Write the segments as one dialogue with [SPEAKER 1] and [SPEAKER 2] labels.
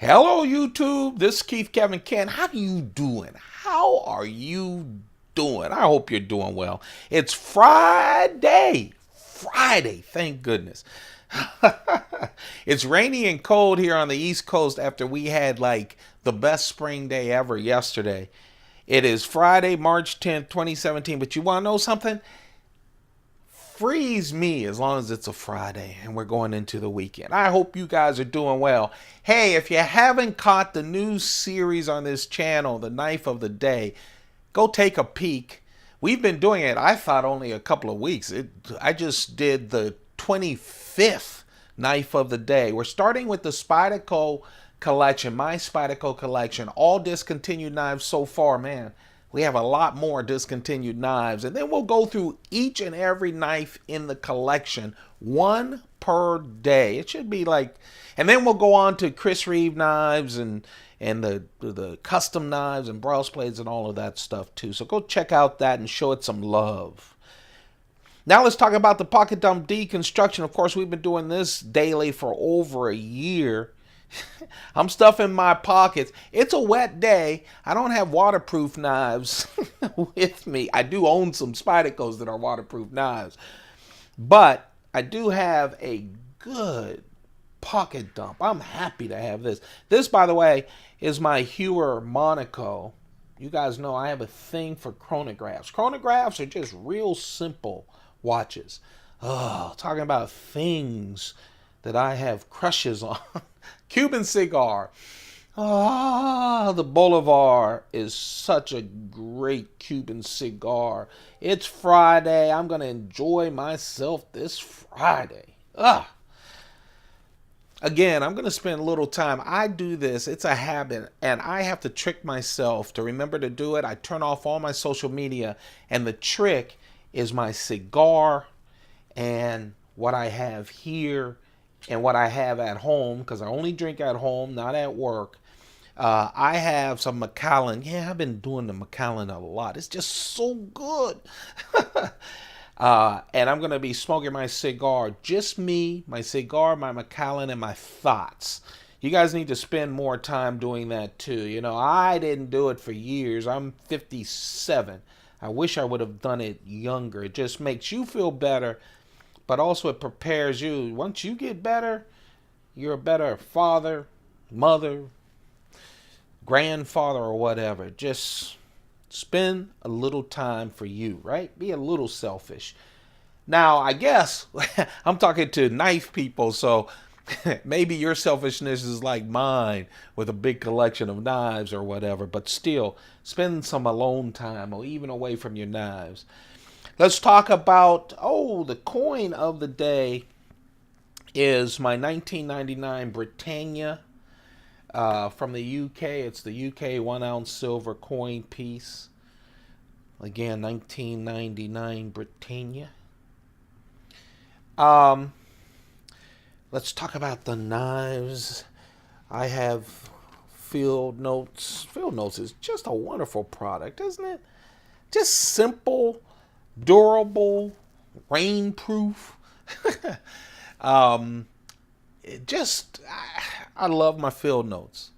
[SPEAKER 1] Hello, YouTube. This is Keith Kevin Ken. How you doing? How are you doing? I hope you're doing well. It's Friday. Friday, thank goodness. It's rainy and cold here on the East Coast after we had like the best spring day ever yesterday. It is Friday, March 10th, 2017. But you want to know something? Freeze me as long as it's a Friday and we're going into the weekend. I hope you guys are doing well. Hey, if you haven't caught the new series on this channel, The Knife of the Day, go take a peek. We've been doing it, I thought, only a couple of weeks. I just did the 25th Knife of the Day. We're starting with the Spyderco collection, my Spyderco collection, all discontinued knives so far, man. We have a lot more discontinued knives. And then we'll go through each and every knife in the collection, one per day. It should be like, and then we'll go on to Chris Reeve knives and the custom knives and browse blades and all of that stuff too. So go check out that and show it some love. Now let's talk about the pocket dump deconstruction. Of course, we've been doing this daily for over a year. I'm stuffing my pockets. It's a wet day. I don't have waterproof knives with me. I do own some Spydercos that are waterproof knives. But I do have a good pocket dump. I'm happy to have this. This, by the way, is my Heuer Monaco. You guys know I have a thing for chronographs. Chronographs are just real simple watches. Oh, talking about things that I have crushes on. Cuban cigar. Ah, the Bolivar is such a great Cuban cigar. It's Friday. I'm going to enjoy myself this Friday. Ah. Again, I'm going to spend a little time. I do this. It's a habit, and I have to trick myself to remember to do it. I turn off all my social media, and the trick is my cigar and what I have here and what I have at home, because I only drink at home, not at work. I have some Macallan. Yeah, I've been doing the Macallan a lot. It's just so good. And I'm going to be smoking my cigar. Just me, my cigar, my Macallan, and my thoughts. You guys need to spend more time doing that too. You know, I didn't do it for years. I'm 57. I wish I would have done it younger. It just makes you feel better, but also it prepares you. Once you get better, you're a better father, mother, grandfather, or whatever. Just spend a little time for you, right? Be a little selfish. Now, I guess I'm talking to knife people, so maybe your selfishness is like mine with a big collection of knives or whatever, but still, spend some alone time or even away from your knives. Let's talk about, the coin of the day is my 1999 Britannia from the UK. It's the UK 1 ounce silver coin piece. Again, 1999 Britannia. Let's talk about the knives. I have Field Notes. Field Notes is just a wonderful product, isn't it? Just simple, durable, rainproof. I love my Field Notes.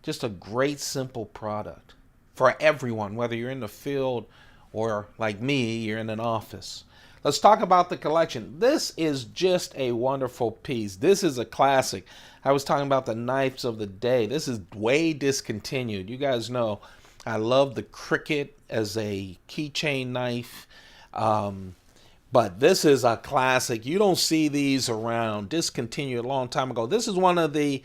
[SPEAKER 1] Just a great, simple product for everyone, whether you're in the field or like me, you're in an office. Let's talk about the collection. This is just a wonderful piece. This is a classic. I was talking about the knives of the day. This is way discontinued. You guys know I love the Cricket as a keychain knife. But this is a classic. You don't see these around. Discontinued a long time ago. This is one of the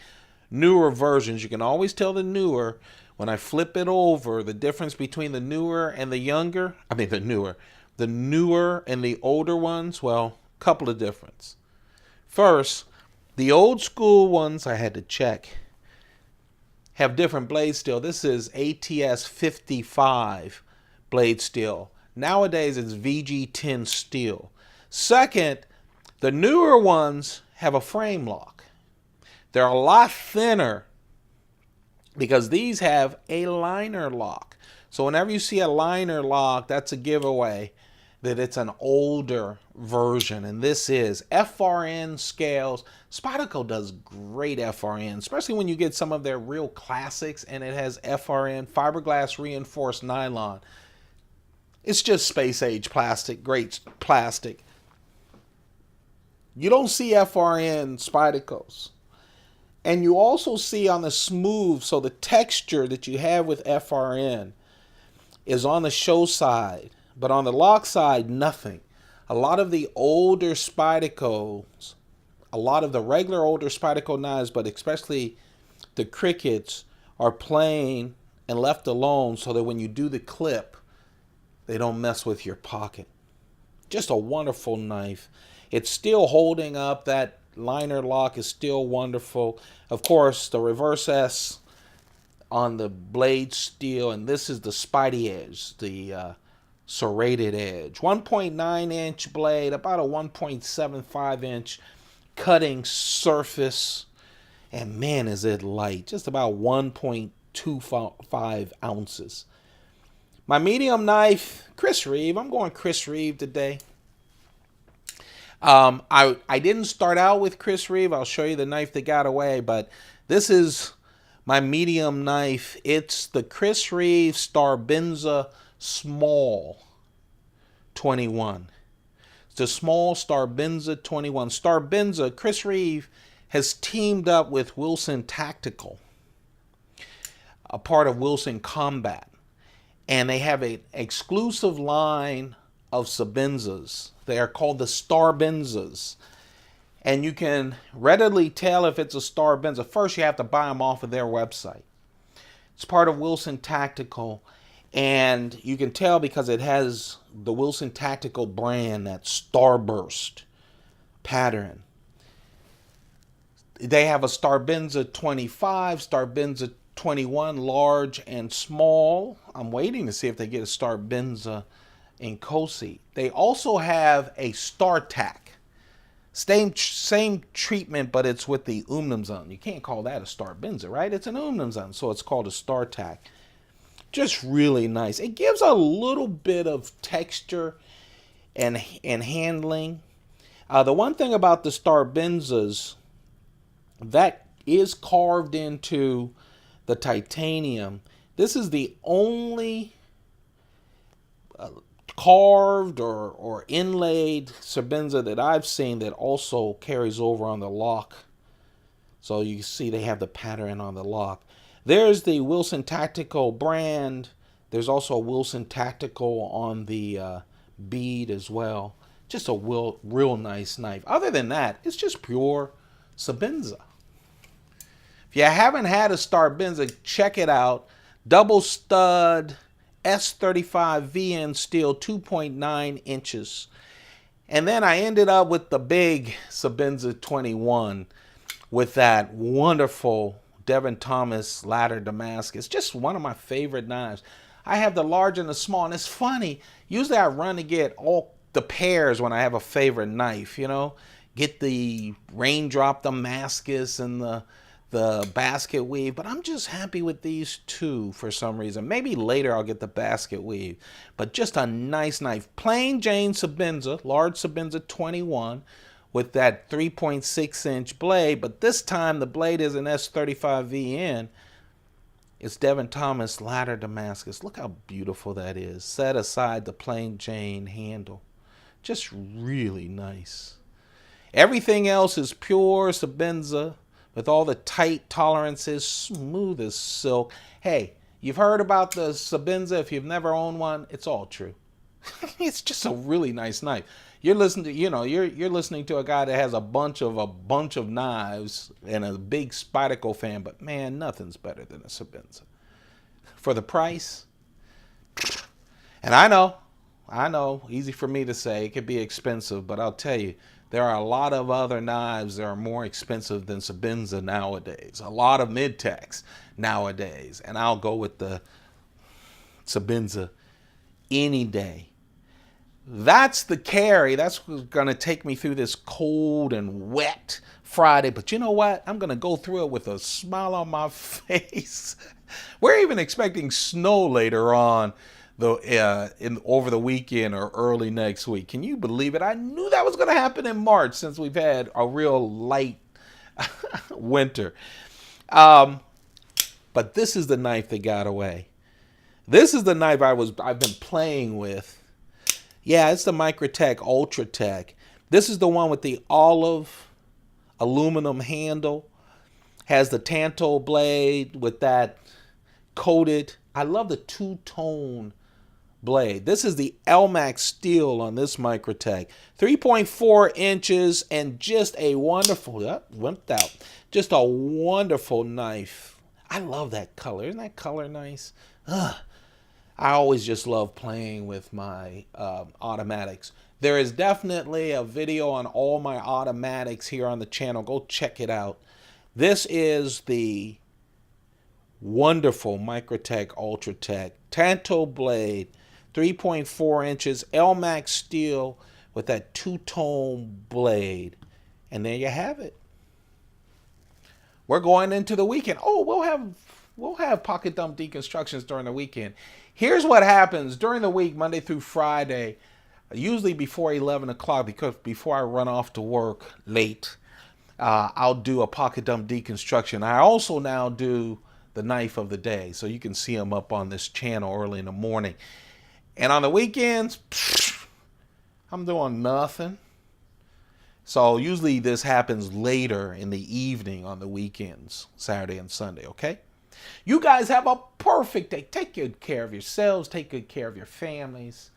[SPEAKER 1] newer versions. You can always tell the newer. When I flip it over, the difference between the newer and the younger, the newer and the older ones, well, couple of difference. First, the old school ones, I had to check, have different blade steel. This is ATS 55 blade steel. Nowadays, it's VG10 steel. Second, the newer ones have a frame lock. They're a lot thinner because these have a liner lock. So whenever you see a liner lock, that's a giveaway. that it's an older version, and this is FRN scales. Spyderco does great FRN, especially when you get some of their real classics, and it has FRN, fiberglass reinforced nylon. It's just space age plastic, great plastic. You don't see FRN Spydercos. And you also see on the smooth, so the texture that you have with FRN is on the show side, but on the lock side, nothing. A lot of the older Spydercos, a lot of the regular older Spyderco knives, but especially the crickets, are plain and left alone so that when you do the clip, they don't mess with your pocket. Just a wonderful knife. It's still holding up. That liner lock is still wonderful. Of course, the reverse S on the blade steel, and this is the Spidey edge, the serrated edge. 1.9 inch blade, about a 1.75 inch cutting surface, and man is it light, just about 1.25 ounces. My medium knife, Chris Reeve. I'm going Chris Reeve today. I didn't start out with Chris Reeve. I'll show you the knife that got away, but this is my medium knife. It's the Chris Reeve Star-Benza Small 21. It's the small Star-Benza 21. Star-Benza, Chris Reeve has teamed up with Wilson Tactical, a part of Wilson Combat, and they have an exclusive line of Sebenzas. They are called the Star-Benzas. And you can readily tell if it's a Star-Benza. First, you have to buy them off of their website. It's part of Wilson Tactical. And you can tell because it has the Wilson Tactical brand, that Starburst pattern. They have a Star-Benza 25, Star-Benza 21, large and small. I'm waiting to see if they get a Star-Benza in Cosi. They also have a Star-Tac. Same treatment, but it's with the Umnumzun. You can't call that a Star-Benza, right? It's an Umnumzun, so it's called a Star-Tac. Just really nice. It gives a little bit of texture and handling. The one thing about the Star-Benzas, that is carved into the titanium. This is the only carved or inlaid Sebenza that I've seen that also carries over on the lock. So you see they have the pattern on the lock. There's the Wilson Tactical brand. There's also Wilson Tactical on the bead as well. Just a real nice knife. Other than that, it's just pure Sebenza. If you haven't had a Star-Benza, check it out. Double stud S35 VN steel, 2.9 inches. And then I ended up with the big Sebenza 21 with that wonderful Devin Thomas ladder Damascus. Just one of my favorite knives. I have the large and the small, and it's funny. Usually I run to get all the pairs when I have a favorite knife, you know. Get the raindrop Damascus and the basket weave, but I'm just happy with these two for some reason. Maybe later I'll get the basket weave, but just a nice knife. Plain Jane Sebenza, large Sebenza 21 with that 3.6 inch blade, but this time the blade is an S35 VN. It's Devin Thomas ladder Damascus. Look how beautiful that is. Set aside the plain Jane handle. Just really nice. Everything else is pure Sebenza, with all the tight tolerances, smooth as silk. Hey, you've heard about the Sebenza. If you've never owned one, it's all true. It's just a really nice knife. You're listening to, you're listening to a guy that has a bunch of knives and a big Spyderco fan, but man, nothing's better than a Sebenza. For the price, and I know, easy for me to say, it could be expensive, but I'll tell you, there are a lot of other knives that are more expensive than Sebenza nowadays. A lot of mid-techs nowadays. And I'll go with the Sebenza any day. That's the carry. That's what's going to take me through this cold and wet Friday. But you know what? I'm going to go through it with a smile on my face. We're even expecting snow later on over the weekend or early next week. Can you believe it? I knew that was going to happen in March since we've had a real light winter. But this is the knife that got away. This is the knife I've been playing with. Yeah, it's the Microtech Ultratech. This is the one with the olive aluminum handle. Has the tanto blade with that coated. I love the two-tone blade. This is the LMAX steel on this Microtech. 3.4 inches and just a wonderful, wimped out. Just a wonderful knife. I love that color. Isn't that color nice? Ugh. I always just love playing with my automatics. There is definitely a video on all my automatics here on the channel. Go check it out. This is the wonderful Microtech Ultratech Tanto blade, 3.4 inches, LMAX steel with that two-tone blade. And there you have it. We're going into the weekend. Oh, we'll have pocket dump deconstructions during the weekend. Here's what happens during the week, Monday through Friday, usually before 11 o'clock, because before I run off to work late, I'll do a pocket dump deconstruction. I also now do the knife of the day, so you can see them up on this channel early in the morning. And on the weekends, I'm doing nothing. So usually this happens later in the evening on the weekends, Saturday and Sunday, okay? You guys have a perfect day. Take good care of yourselves. Take good care of your families.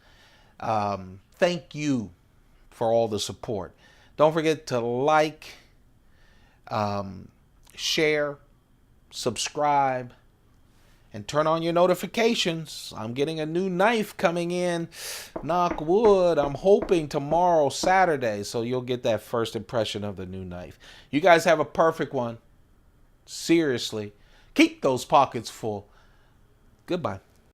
[SPEAKER 1] Thank you for all the support. Don't forget to like, share, subscribe, and turn on your notifications. I'm getting a new knife coming in. Knock wood. I'm hoping tomorrow, Saturday, so you'll get that first impression of the new knife. You guys have a perfect one. Seriously. Keep those pockets full. Goodbye.